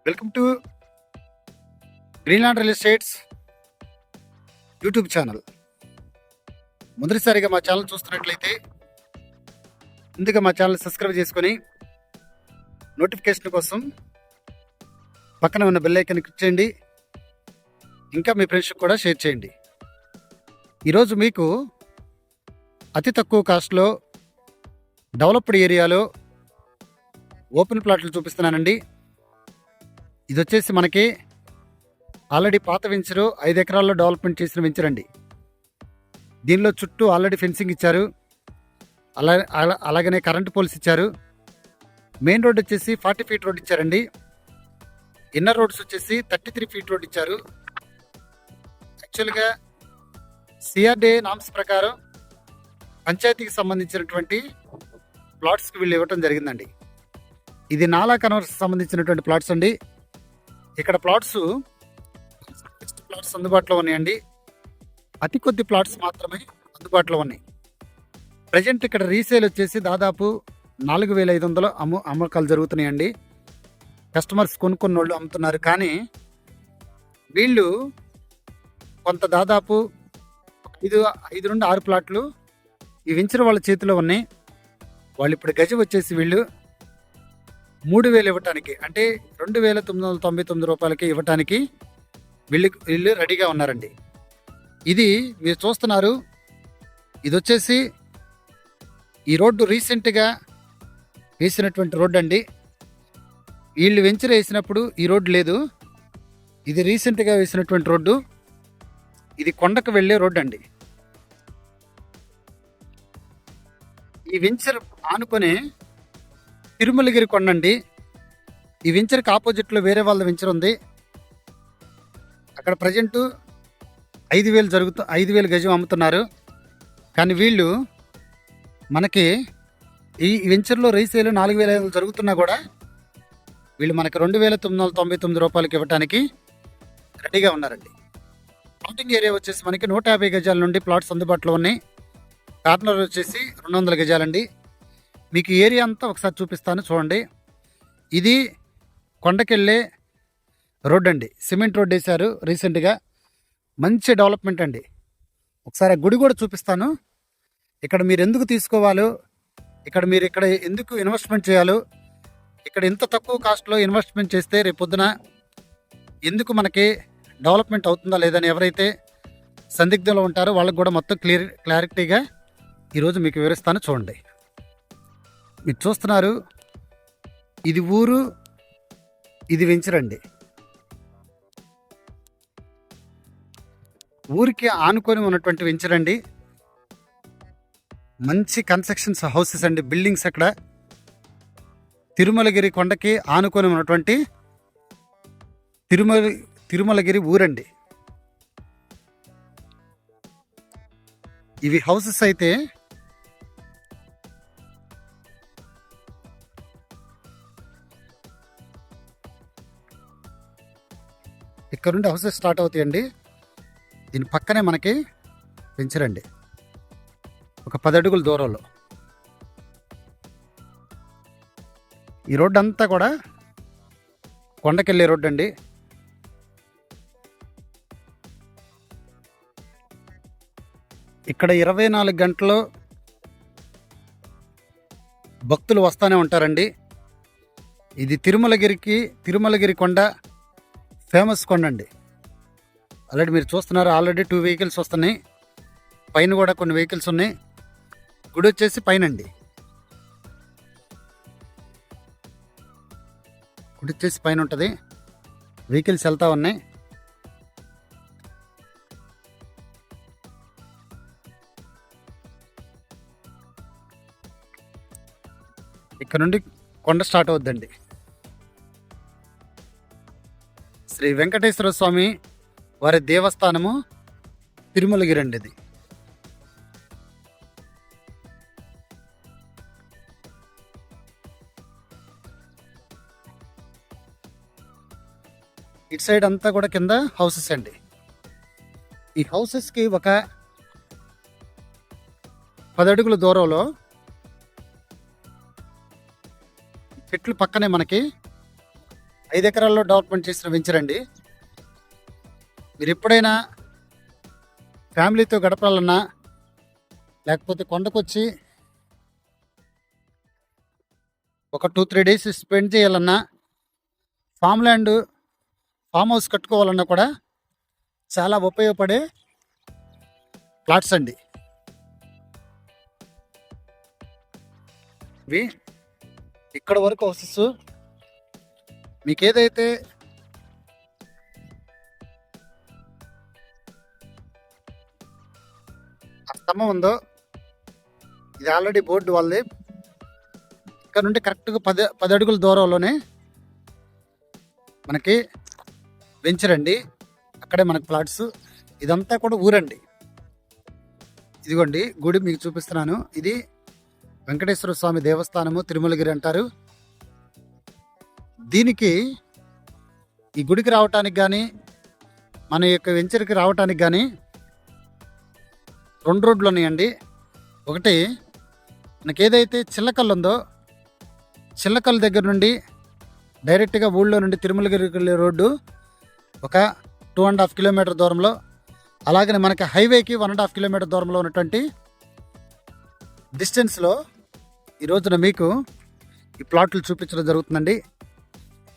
Welcome to Greenland real estates YouTube channel. మొదటిసారిగా మా channel చూస్తున్నట్లయితే ముందుగా మా ఛానల్ సబ్స్క్రైబ్ చేసుకొని నోటిఫికేషన్ కోసం పక్కన ఉన్న బెల్ ఐకాన్ క్లిక్ చేయండి. ఇంకా మీ ఫ్రెండ్స్కి కూడా షేర్ చేయండి. ఈరోజు మీకు అతి తక్కువ కాస్ట్లో డెవలప్డ్ ఏరియాలో ఓపెన్ ప్లాట్లు చూపిస్తున్నానండి. ఇది వచ్చేసి మనకి ఆల్రెడీ పాత వెంచరు 5 ఎకరాల్లో డెవలప్మెంట్ చేసిన వెంచర్ అండి. దీనిలో చుట్టూ ఆల్రెడీ ఫెన్సింగ్ ఇచ్చారు, అలాగనే కరెంటు పోల్స్ ఇచ్చారు. మెయిన్ రోడ్ వచ్చేసి 40 ఫీట్ రోడ్ ఇచ్చారండి. ఇన్నర్ రోడ్స్ వచ్చేసి 33 ఫీట్ రోడ్ ఇచ్చారు. యాక్చువల్గా సిఆర్డిఏ నామ్స్ ప్రకారం పంచాయతీకి సంబంధించినటువంటి ప్లాట్స్కి వీళ్ళు ఇవ్వటం జరిగిందండి. ఇది నాలా కన్వర్స్ సంబంధించినటువంటి ప్లాట్స్ అండి. ఇక్కడ ప్లాట్స్ అందుబాటులో ఉన్నాయండి. అతి కొద్ది ప్లాట్స్ మాత్రమే అందుబాటులో ఉన్నాయి. ప్రజెంట్ ఇక్కడ రీసేల్ వచ్చేసి దాదాపు 4,500 అమ్మకాలు జరుగుతున్నాయండి. కస్టమర్స్ కొనుక్కున్న వాళ్ళు అమ్ముతున్నారు. కానీ వీళ్ళు కొంత దాదాపు 5 నుండి 6 ప్లాట్లు ఈ వెంచర్ వాళ్ళ చేతిలో ఉన్నాయి. వాళ్ళు ఇప్పుడు గజం వచ్చేసి వీళ్ళు 3,000 ఇవ్వటానికి, అంటే 2,999 రూపాయలకి ఇవ్వటానికి వీళ్ళు రెడీగా ఉన్నారండి. ఇది మీరు చూస్తున్నారు. ఇది వచ్చేసి ఈ రోడ్డు రీసెంట్గా వేసినటువంటి రోడ్డు అండి. వీళ్ళు వెంచర్ వేసినప్పుడు ఈ రోడ్డు లేదు. ఇది రీసెంట్గా వేసినటువంటి రోడ్డు. ఇది కొండకు వెళ్ళే రోడ్డు అండి. ఈ వెంచర్ ఆనుకొని తిరుమలగిరి కొండ అండి. ఈ వెంచర్కి ఆపోజిట్లో వేరే వాళ్ళ వెంచర్ ఉంది. అక్కడ ప్రజెంటు 5,000 గజం అమ్ముతున్నారు. కానీ వీళ్ళు మనకి ఈ వెంచర్లో రీసేల్ 4,500 జరుగుతున్నా కూడా వీళ్ళు మనకి 2,999 రూపాయలకి ఇవ్వడానికి రెడీగా ఉన్నారండి. ప్లాటింగ్ ఏరియా వచ్చేసి మనకి 150 గజాల నుండి ప్లాట్స్ అందుబాటులో ఉన్నాయి. కార్నర్ వచ్చేసి 200 గజాలండి. మీకు ఏరియా అంతా ఒకసారి చూపిస్తాను, చూడండి. ఇది కొండకెళ్ళే రోడ్ అండి. సిమెంట్ రోడ్ వేశారు రీసెంట్గా. మంచి డెవలప్మెంట్ అండి. ఒకసారి ఆ గుడి కూడా చూపిస్తాను. ఇక్కడ మీరు ఎందుకు తీసుకోవాలో, ఇక్కడ ఎందుకు ఇన్వెస్ట్మెంట్ చేయాలో, ఇక్కడ ఇంత తక్కువ కాస్ట్లో ఇన్వెస్ట్మెంట్ చేస్తే రేపొద్దున ఎందుకు మనకి డెవలప్మెంట్ అవుతుందా లేదని ఎవరైతే సందిగ్ధంలో ఉంటారో వాళ్ళకి కూడా మొత్తం క్లారిటీగా ఈరోజు మీకు వివరిస్తాను, చూడండి. మీరు చూస్తున్నారు, ఇది ఊరు, ఇది వెంచర్ అండి. ఊరికి ఆనుకొని ఉన్నటువంటి వెంచర్ అండి. మంచి కన్స్ట్రక్షన్స్ హౌసెస్ అండి, బిల్డింగ్స్. అక్కడ తిరుమలగిరి కొండకి ఆనుకొని ఉన్నటువంటి తిరుమలగిరి ఊరండి. ఇవి హౌసెస్ అయితే ఇక్కడ నుండి హౌసెస్ స్టార్ట్ అవుతాయండి. దీని పక్కనే మనకి పెంచరండి, ఒక 10 అడుగుల దూరంలో. ఈ రోడ్డు అంతా కూడా కొండకెళ్ళే రోడ్డు అండి. ఇక్కడ 24 గంటలు భక్తులు వస్తూనే ఉంటారండి. ఇది తిరుమలగిరి కొండ ఫేమస్ కొండ అండి. ఆల్రెడీ మీరు చూస్తున్నారు, ఆల్రెడీ 2 వెహికల్స్ వస్తున్నాయి. పైన కూడా కొన్ని వెహికల్స్ ఉన్నాయి. గుడి వచ్చేసి పైన అండి. గుడి వచ్చేసి పైన ఉంటుంది. వెహికల్స్ వెళ్తూ ఉన్నాయి. ఇక్కడ నుండి కొండ స్టార్ట్ అవుద్దండి. శ్రీ వెంకటేశ్వర స్వామి వారి దేవస్థానము తిరుమలగిరి అండి. ఇది ఇటు సైడ్ అంతా కూడా కింద హౌసెస్ అండి. ఈ హౌసెస్కి ఒక 10 అడుగుల దూరంలో చెట్లు పక్కనే మనకి 5 ఎకరాల్లో డెవలప్మెంట్ చేసిన వెంచర్ అండి. మీరు ఎప్పుడైనా ఫ్యామిలీతో గడపాలన్నా, లేకపోతే కొండకొచ్చి ఒక 2-3 డేస్ స్పెండ్ చేయాలన్నా, ఫామ్ హౌస్ కట్టుకోవాలన్నా కూడా చాలా ఉపయోగపడే ప్లాట్స్ అండి ఇవి. ఇక్కడ వరకు హౌసెస్ మీకు ఏదైతే ఆ స్తంభం ఉందో ఇది ఆల్రెడీ బోర్డు వాళ్ళది. ఇక్కడ నుండి కరెక్ట్గా 10 అడుగుల దూరంలోనే మనకి వెంచర్ అండి. అక్కడే మనకి ప్లాట్స్. ఇదంతా కూడా ఊరండి. ఇదిగోండి గుడి మీకు చూపిస్తున్నాను. ఇది వెంకటేశ్వర స్వామి దేవస్థానము, తిరుమలగిరి అంటారు. దీనికి ఈ గుడికి రావటానికి కానీ, మన యొక్క వెంచర్కి రావటానికి కానీ 2 రోడ్లు ఉన్నాయండి. ఒకటి మనకి ఏదైతే చిల్లకల్లు ఉందో, చిల్లకల్లు దగ్గర నుండి డైరెక్ట్గా ఊళ్ళో నుండి తిరుమలగిరికి వెళ్ళే రోడ్డు ఒక 2.5 కిలోమీటర్ దూరంలో, అలాగనే మనకి హైవేకి 1.5 కిలోమీటర్ దూరంలో ఉన్నటువంటి డిస్టెన్స్లో ఈ రోజున మీకు ఈ ప్లాట్లు చూపించడం జరుగుతుందండి.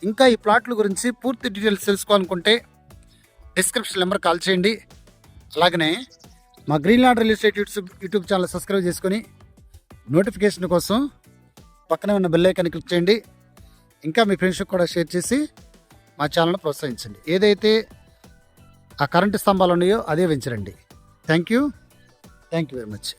ఇంకా ఈ ప్లాట్ల గురించి పూర్తి డీటెయిల్స్ తెలుసుకోవాలనుకుంటే డిస్క్రిప్షన్ నెంబర్ కాల్ చేయండి. అలాగనే మా Greenland real estate YouTube channel subscribe చేసుకొని నోటిఫికేషన్ కోసం పక్కనే ఉన్న బెల్ ఐకాన్ క్లిక్ చేయండి. ఇంకా మీ ఫ్రెండ్స్కి కూడా షేర్ చేసి మా ఛానల్ని ప్రోత్సహించండి. ఏదైతే ఆ కరెంటు స్తంభాలు ఉన్నాయో అదే వెంచరండి. Thank you very much.